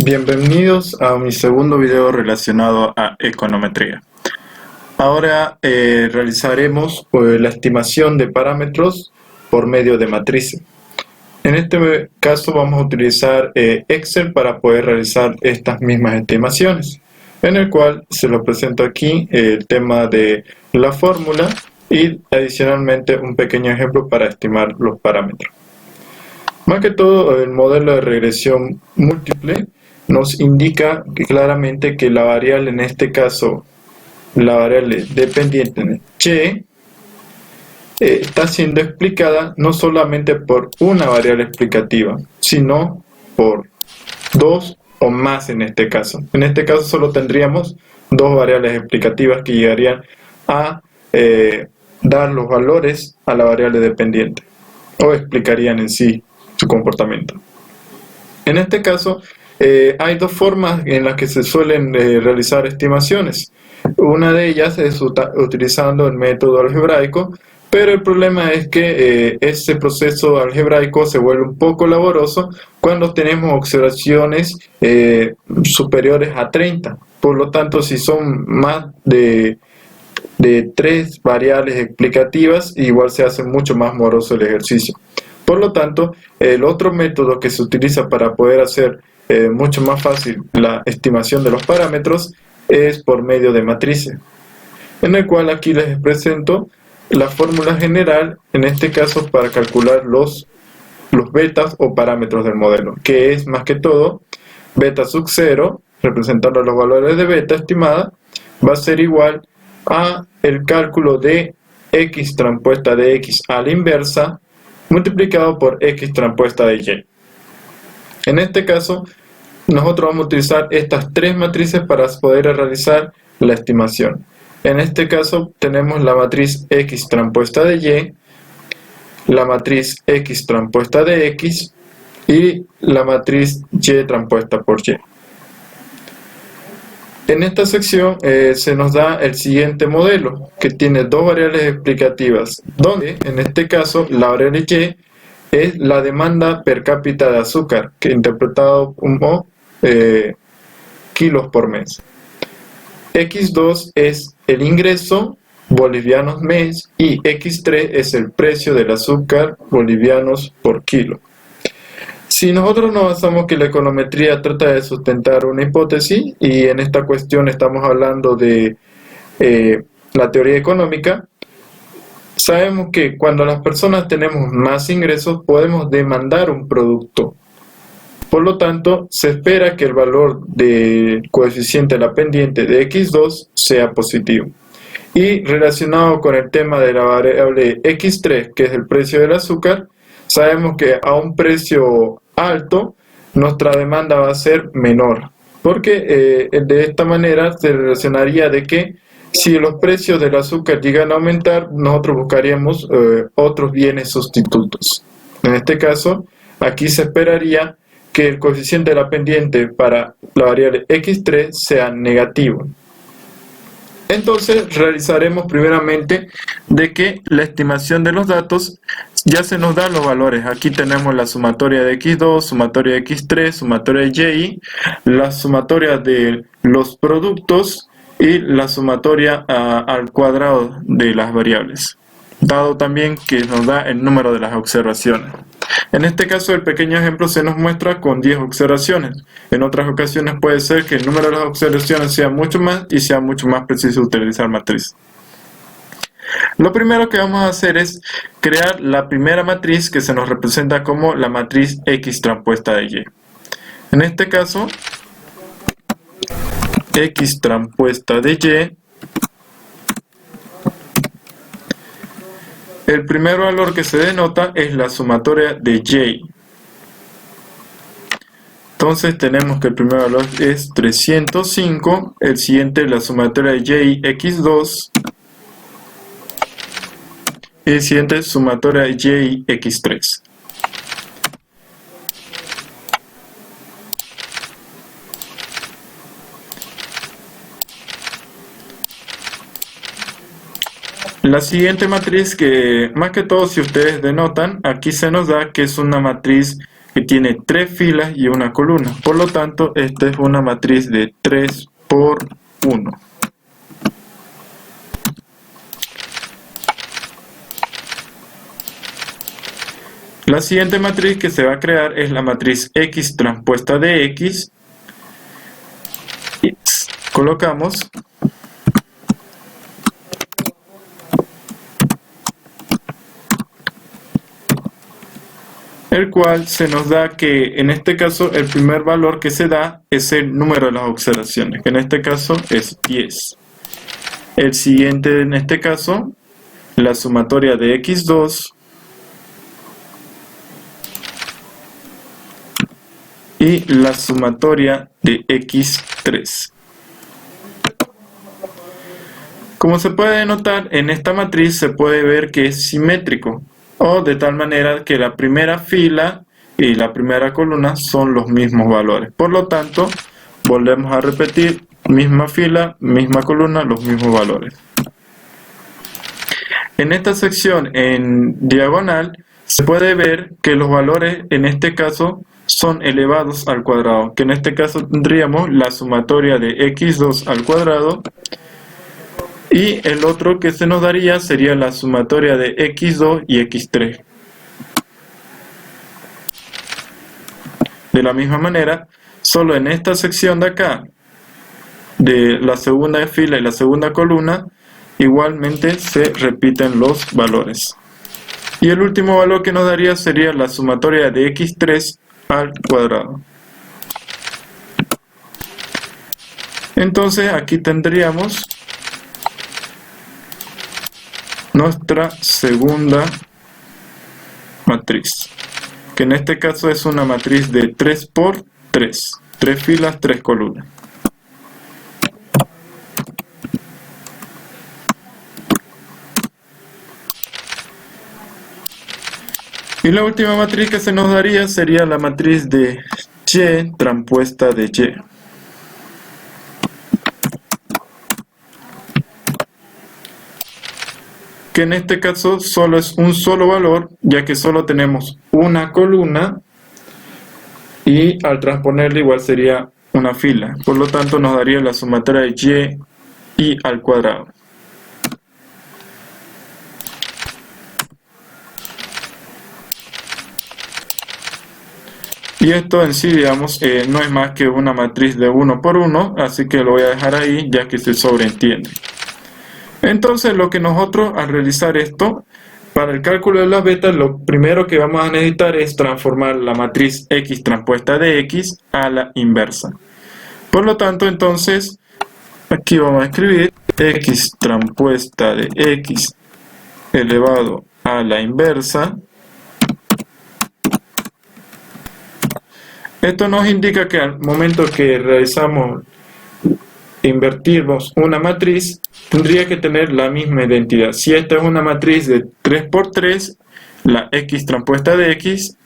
Bienvenidos a mi segundo video relacionado a econometría. Ahora realizaremos la estimación de parámetros por medio de matrices. En este caso vamos a utilizar Excel para poder realizar estas mismas estimaciones, en el cual se lo presento aquí el tema de la fórmula y adicionalmente un pequeño ejemplo para estimar los parámetros. Más que todo, el modelo de regresión múltiple nos indica claramente que la variable, en este caso, la variable dependiente y, está siendo explicada no solamente por una variable explicativa, sino por dos o más en este caso. En este caso solo tendríamos dos variables explicativas que llegarían a dar los valores a la variable dependiente o explicarían en sí su comportamiento. En este caso, hay dos formas en las que se suelen realizar estimaciones. Una de ellas es utilizando el método algebraico, pero el problema es que este proceso algebraico se vuelve un poco laboroso cuando tenemos observaciones superiores a 30. Por lo tanto, si son más de 3 variables explicativas, igual se hace mucho más moroso el ejercicio. Por lo tanto, el otro método que se utiliza para poder hacer mucho más fácil la estimación de los parámetros es por medio de matrices, en el cual aquí les presento la fórmula general, en este caso para calcular los betas o parámetros del modelo, que es más que todo beta sub 0, representando los valores de beta estimada, va a ser igual a el cálculo de x transpuesta de x a la inversa multiplicado por x transpuesta de y. En este caso, nosotros vamos a utilizar estas tres matrices para poder realizar la estimación. En este caso tenemos la matriz x transpuesta de y, la matriz x transpuesta de x y la matriz y transpuesta por y. En esta sección se nos da el siguiente modelo, que tiene dos variables explicativas, donde en este caso la variable y es la demanda per cápita de azúcar, que interpretado como kilos por mes. X2 es el ingreso bolivianos mes y X3 es el precio del azúcar bolivianos por kilo. Si nosotros nos basamos que la econometría trata de sustentar una hipótesis, y en esta cuestión estamos hablando de la teoría económica, sabemos que cuando las personas tenemos más ingresos podemos demandar un producto. Por lo tanto, se espera que el valor del coeficiente de la pendiente de X2 sea positivo. Y relacionado con el tema de la variable X3, que es el precio del azúcar, sabemos que a un precio alto nuestra demanda va a ser menor, porque de esta manera se relacionaría de que si los precios del azúcar llegan a aumentar, nosotros buscaríamos otros bienes sustitutos. En este caso, aquí se esperaría que el coeficiente de la pendiente para la variable X3 sea negativo. Entonces realizaremos primeramente de que la estimación de los datos ya se nos dan los valores. Aquí tenemos la sumatoria de X2, sumatoria de X3, sumatoria de Y, la sumatoria de los productos y la sumatoria al cuadrado de las variables, dado también que nos da el número de las observaciones. En este caso el pequeño ejemplo se nos muestra con 10 observaciones. En otras ocasiones puede ser que el número de las observaciones sea mucho más y sea mucho más preciso utilizar matriz. Lo primero que vamos a hacer es crear la primera matriz, que se nos representa como la matriz x transpuesta de y. En este caso, x transpuesta de y, el primer valor que se denota es la sumatoria de y. Entonces tenemos que el primer valor es 305, el siguiente es la sumatoria de y x2, y el siguiente es sumatoria de y x3. La siguiente matriz, que más que todo si ustedes denotan, aquí se nos da que es una matriz que tiene 3 filas y una columna. Por lo tanto, esta es una matriz de 3 por 1. La siguiente matriz que se va a crear es la matriz X transpuesta de X. Y colocamos el cual se nos da que en este caso el primer valor que se da es el número de las observaciones, que en este caso es 10. El siguiente en este caso, la sumatoria de x2 y la sumatoria de x3. Como se puede notar, en esta matriz se puede ver que es simétrico, o de tal manera que la primera fila y la primera columna son los mismos valores. Por lo tanto, volvemos a repetir, misma fila, misma columna, los mismos valores. En esta sección en diagonal se puede ver que los valores en este caso son elevados al cuadrado, que en este caso tendríamos la sumatoria de x2 al cuadrado, y el otro que se nos daría sería la sumatoria de x2 y x3. De la misma manera, solo en esta sección de acá, de la segunda fila y la segunda columna, igualmente se repiten los valores. Y el último valor que nos daría sería la sumatoria de x3 al cuadrado. Entonces aquí tendríamos nuestra segunda matriz, que en este caso es una matriz de 3 por 3, 3 filas, 3 columnas. Y la última matriz que se nos daría sería la matriz de Y transpuesta de Y. Que en este caso solo es un solo valor, ya que solo tenemos una columna y al transponerla igual sería una fila. Por lo tanto nos daría la sumatoria de y al cuadrado. Y esto en sí, digamos, no es más que una matriz de 1 por 1, así que lo voy a dejar ahí ya que se sobreentiende. Entonces lo que nosotros al realizar esto, para el cálculo de las betas, lo primero que vamos a necesitar es transformar la matriz X transpuesta de X a la inversa. Por lo tanto, entonces, aquí vamos a escribir X transpuesta de X elevado a la inversa. Esto nos indica que al momento que realizamos, invertimos una matriz, tendría que tener la misma identidad. Si esta es una matriz de 3 por 3, la X transpuesta de X,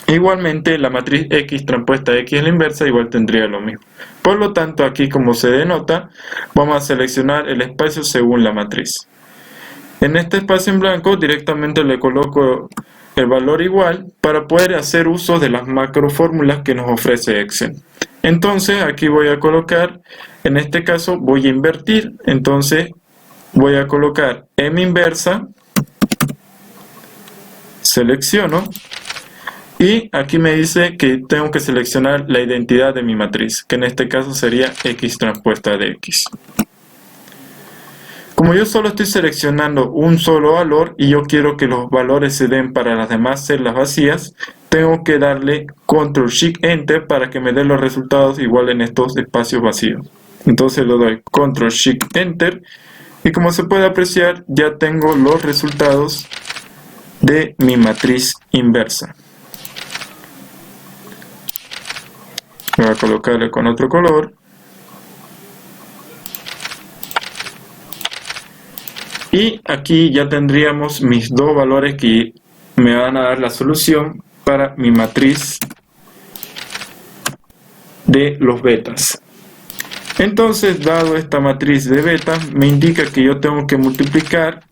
igualmente la matriz X transpuesta de X a la inversa igual tendría lo mismo. Por lo tanto, aquí como se denota, vamos a seleccionar el espacio según la matriz. En este espacio en blanco directamente le coloco el valor igual para poder hacer uso de las macrofórmulas que nos ofrece Excel. Entonces aquí voy a colocar, en este caso voy a invertir, entonces voy a colocar M inversa, selecciono y aquí me dice que tengo que seleccionar la identidad de mi matriz, que en este caso sería X transpuesta de X. Como yo solo estoy seleccionando un solo valor y yo quiero que los valores se den para las demás celdas vacías, tengo que darle Control Shift Enter para que me den los resultados igual en estos espacios vacíos. Entonces le doy Control Shift Enter y como se puede apreciar ya tengo los resultados de mi matriz inversa. Voy a colocarle con otro color. Y aquí ya tendríamos mis dos valores que me van a dar la solución para mi matriz de los betas. Entonces, dado esta matriz de betas, me indica que yo tengo que multiplicar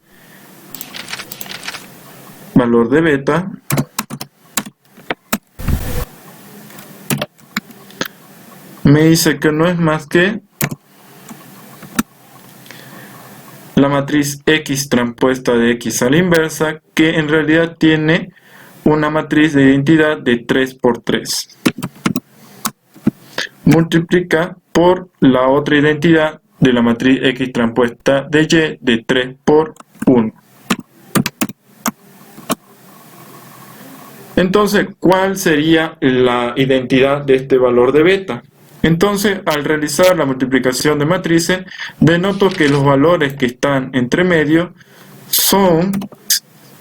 valor de beta me dice que no es más que la matriz X transpuesta de X a la inversa, que en realidad tiene una matriz de identidad de 3 por 3. Multiplica por la otra identidad de la matriz X transpuesta de Y de 3 por 1. Entonces, ¿cuál sería la identidad de este valor de beta? Entonces, al realizar la multiplicación de matrices, denoto que los valores que están entre medio son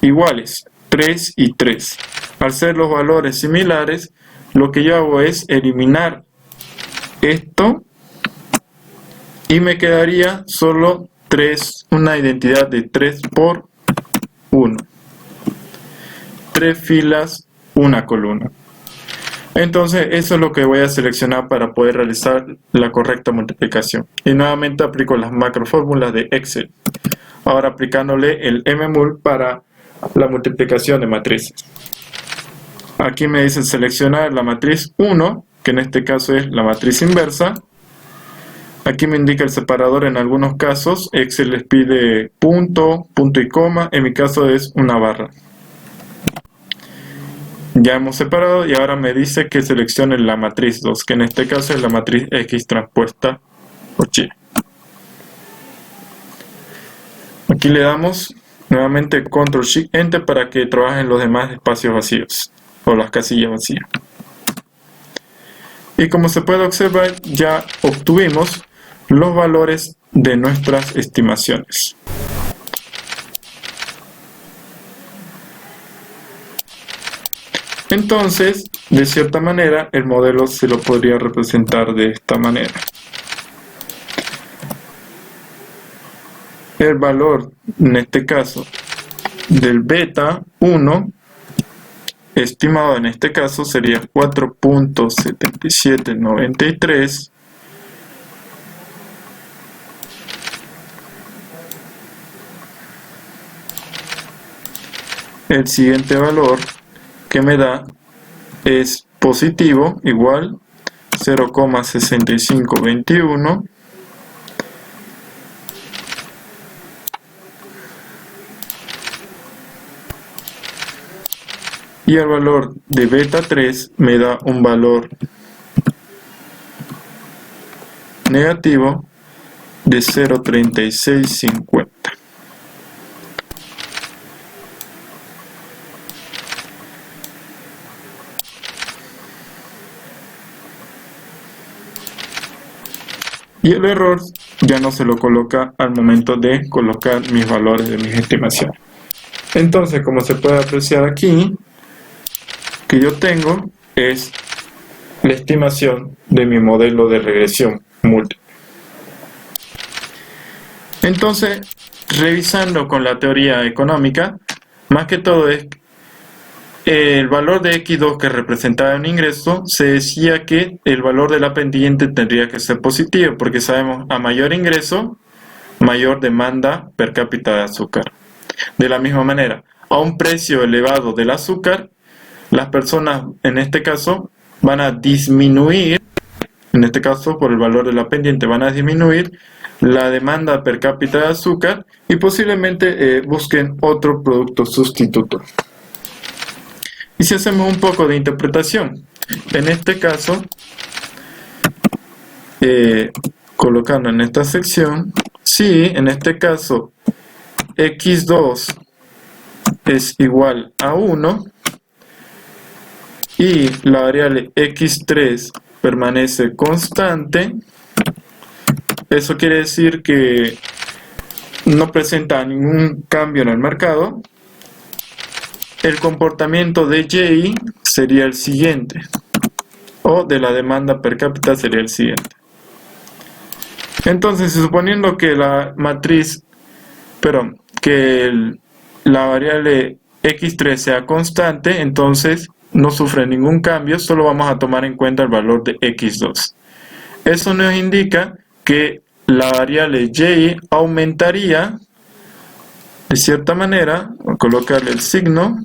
iguales, 3 y 3. Al ser los valores similares, lo que yo hago es eliminar esto y me quedaría solo 3, una identidad de 3 por 1. 3 filas, una columna. Entonces eso es lo que voy a seleccionar para poder realizar la correcta multiplicación. Y nuevamente aplico las macrofórmulas de Excel. Ahora aplicándole el mmul para la multiplicación de matrices. Aquí me dice seleccionar la matriz 1, que en este caso es la matriz inversa. Aquí me indica el separador en algunos casos. Excel les pide punto, punto y coma. En mi caso es una barra. Ya hemos separado y ahora me dice que seleccione la matriz 2, que en este caso es la matriz X transpuesta por Y. Aquí le damos nuevamente Control Shift Enter para que trabajen los demás espacios vacíos o las casillas vacías. Y como se puede observar, ya obtuvimos los valores de nuestras estimaciones. Entonces, de cierta manera, el modelo se lo podría representar de esta manera. El valor, en este caso, del beta 1, estimado en este caso, sería 4.7793. El siguiente valor que me da es positivo, igual 0,6521. Y el valor de beta 3 me da un valor negativo de 0,3650. Y el error ya no se lo coloca al momento de colocar mis valores de mis estimaciones. Entonces, como se puede apreciar aquí, que yo tengo es la estimación de mi modelo de regresión múltiple. Entonces, revisando con la teoría económica, más que todo es el valor de X2 que representaba un ingreso, se decía que el valor de la pendiente tendría que ser positivo, porque sabemos a mayor ingreso, mayor demanda per cápita de azúcar. De la misma manera, a un precio elevado del azúcar, las personas en este caso van a disminuir, en este caso por el valor de la pendiente, van a disminuir la demanda per cápita de azúcar y posiblemente busquen otro producto sustituto. Y si hacemos un poco de interpretación, en este caso, colocando en esta sección, si en este caso x2 es igual a 1 y la variable x3 permanece constante, eso quiere decir que no presenta ningún cambio en el mercado. El comportamiento de Y sería el siguiente, o de la demanda per cápita sería el siguiente. Entonces, suponiendo que la matriz, la variable x3 sea constante, entonces no sufre ningún cambio, solo vamos a tomar en cuenta el valor de x2. Eso nos indica que la variable Y aumentaría de cierta manera, voy a colocarle el signo,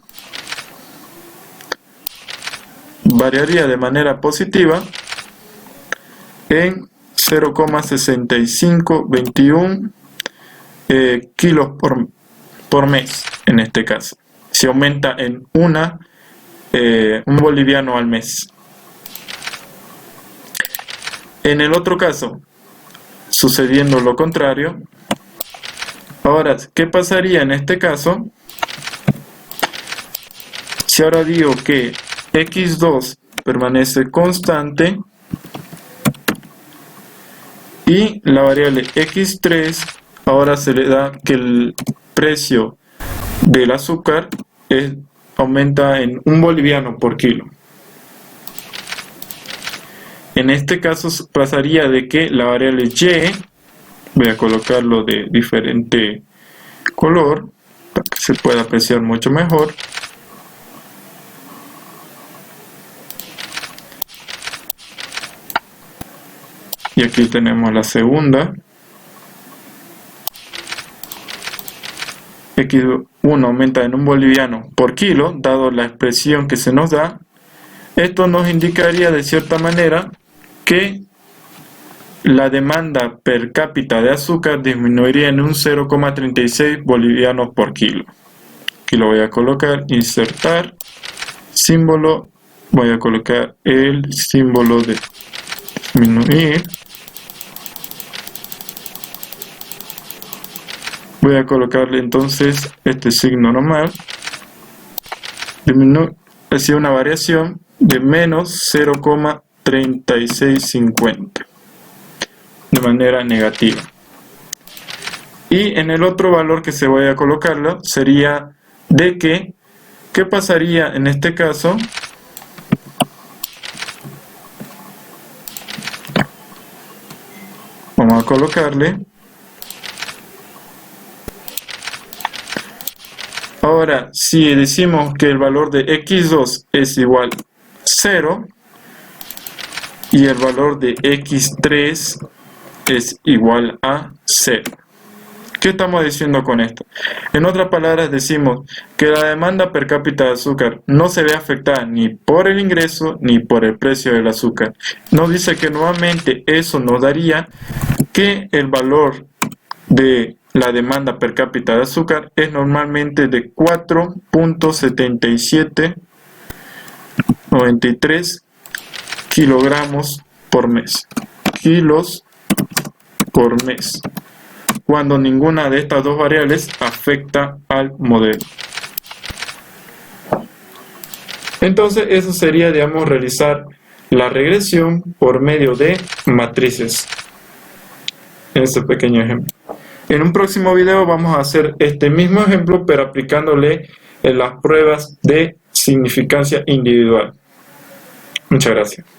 variaría de manera positiva en 0,6521 kilos por mes, en este caso. Se aumenta en un boliviano al mes. En el otro caso, sucediendo lo contrario, ahora, ¿qué pasaría en este caso? Si ahora digo que x2 permanece constante y la variable x3 ahora se le da que el precio del azúcar aumenta en 1 boliviano por kilo. En este caso pasaría de que la variable y, voy a colocarlo de diferente color para que se pueda apreciar mucho mejor. Y aquí tenemos la segunda. X1 aumenta en 1 boliviano por kilo, dado la expresión que se nos da. Esto nos indicaría de cierta manera que la demanda per cápita de azúcar disminuiría en un 0,36 bolivianos por kilo. Aquí lo voy a colocar, insertar, símbolo, voy a colocar el símbolo de disminuir. Voy a colocarle entonces este signo normal. Así una variación de menos 0,3650 de manera negativa. Y en el otro valor que se voy a colocarlo sería de que, ¿qué pasaría en este caso? Vamos a colocarle. Ahora, si decimos que el valor de x2 es igual a 0 y el valor de x3 es igual a 0. ¿Qué estamos diciendo con esto? En otras palabras decimos que la demanda per cápita de azúcar no se ve afectada ni por el ingreso ni por el precio del azúcar. Nos dice que nuevamente eso nos daría que el valor de la demanda per cápita de azúcar es normalmente de 4.7793 kilogramos por mes. Kilos por mes, cuando ninguna de estas dos variables afecta al modelo. Entonces eso sería, digamos, realizar la regresión por medio de matrices en este pequeño ejemplo. En un próximo video vamos a hacer este mismo ejemplo, pero aplicándole en las pruebas de significancia individual. Muchas gracias.